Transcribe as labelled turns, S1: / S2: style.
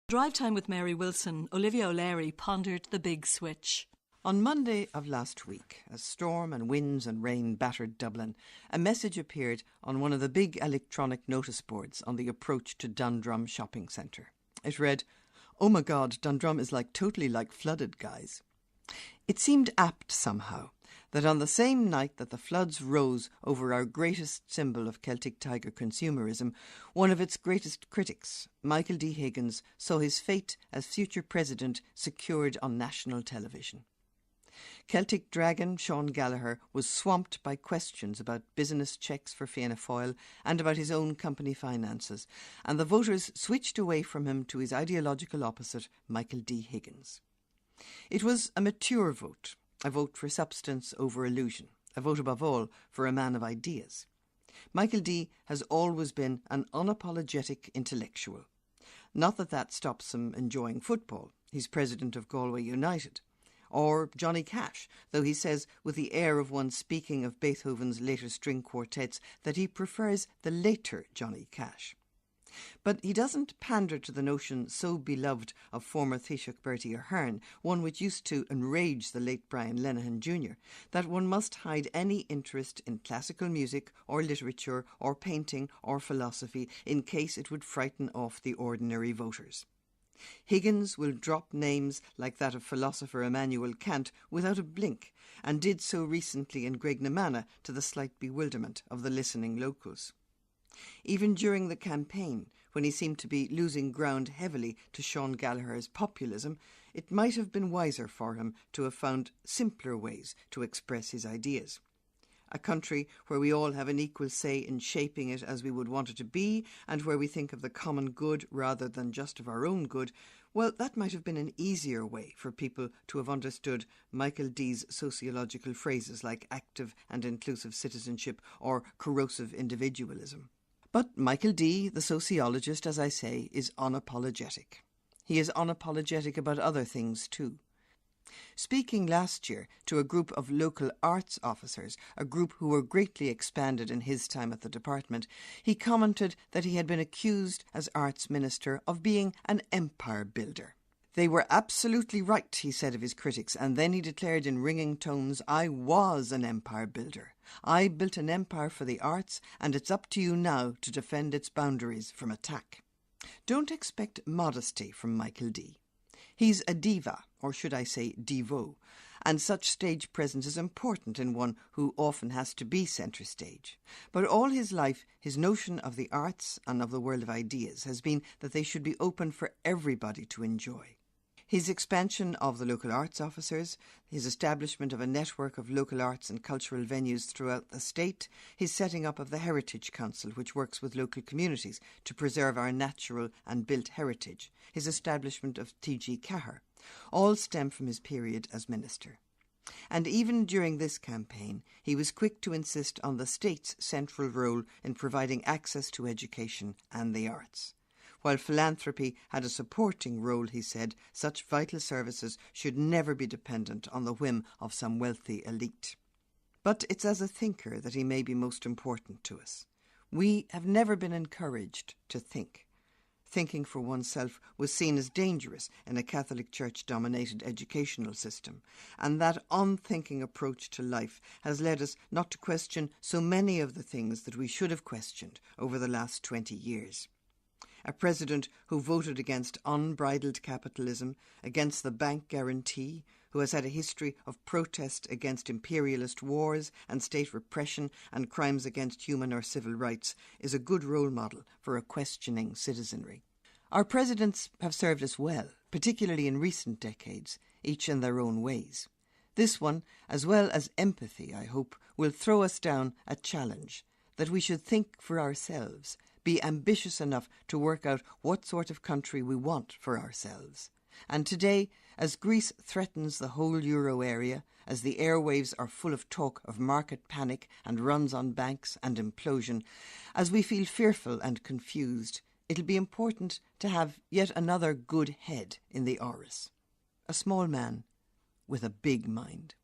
S1: Drive Time with Mary Wilson, Olivia O Leary pondered the big switch.
S2: On Monday of last week, as storm and winds and rain battered Dublin, a message appeared on one of the big electronic notice boards on the approach to Dundrum shopping centre. It read, "Oh my God, Dundrum is totally flooded, guys." It seemed apt somehow that on the same night that the floods rose over our greatest symbol of Celtic Tiger consumerism, one of its greatest critics, Michael D Higgins, saw his fate as future president secured on national television. Celtic dragon Sean Gallagher was swamped by questions about business checks for Fianna Fáil and about his own company finances, and the voters switched away from him to his ideological opposite, Michael D Higgins. It was a mature vote, a vote for substance over illusion, a vote above all for a man of ideas. Michael D has always been an unapologetic intellectual. Not that that stops him enjoying football. He's president of Galway United. Or Johnny Cash, though he says with the air of one speaking of Beethoven's later string quartets that he prefers the later Johnny Cash. But he doesn't pander to the notion so beloved of former Taoiseach Bertie Ahern, one which used to enrage the late Brian Lenihan Jr., that one must hide any interest in classical music or literature or painting or philosophy in case it would frighten off the ordinary voters. Higgins will drop names like that of philosopher Immanuel Kant without a blink, and did so recently in Graiguenamanagh to the slight bewilderment of the listening locals. Even during the campaign, when he seemed to be losing ground heavily to Sean Gallagher's populism, it might have been wiser for him to have found simpler ways to express his ideas. A country where we all have an equal say in shaping it as we would want it to be, and where we think of the common good rather than just of our own good, well, that might have been an easier way for people to have understood Michael D's sociological phrases like active and inclusive citizenship or corrosive individualism. But Michael D, the sociologist, as I say, is unapologetic. He is unapologetic about other things too. Speaking last year to a group of local arts officers, a group who were greatly expanded in his time at the department, he commented that he had been accused as arts minister of being an empire builder. They were absolutely right, he said of his critics, and then he declared in ringing tones, "I was an empire builder. I built an empire for the arts, and it's up to you now to defend its boundaries from attack." Don't expect modesty from Michael D. He's a diva, or should I say divo, and such stage presence is important in one who often has to be centre stage. But all his life, his notion of the arts and of the world of ideas has been that they should be open for everybody to enjoy. His expansion of the local arts officers, his establishment of a network of local arts and cultural venues throughout the state, his setting up of the Heritage Council, which works with local communities to preserve our natural and built heritage, his establishment of TG Cahir, all stem from his period as minister. And even during this campaign, he was quick to insist on the state's central role in providing access to education and the arts. While philanthropy had a supporting role, he said, such vital services should never be dependent on the whim of some wealthy elite. But it's as a thinker that he may be most important to us. We have never been encouraged to think. Thinking for oneself was seen as dangerous in a Catholic Church-dominated educational system, and that unthinking approach to life has led us not to question so many of the things that we should have questioned over the last 20 years. A president who voted against unbridled capitalism, against the bank guarantee, who has had a history of protest against imperialist wars and state repression and crimes against human or civil rights, is a good role model for a questioning citizenry. Our presidents have served us well, particularly in recent decades, each in their own ways. This one, as well as empathy, I hope, will throw us down a challenge, that we should think for ourselves, be ambitious enough to work out what sort of country we want for ourselves. And today, as Greece threatens the whole euro area, as the airwaves are full of talk of market panic and runs on banks and implosion, as we feel fearful and confused, it'll be important to have yet another good head in the Áras. A small man with a big mind.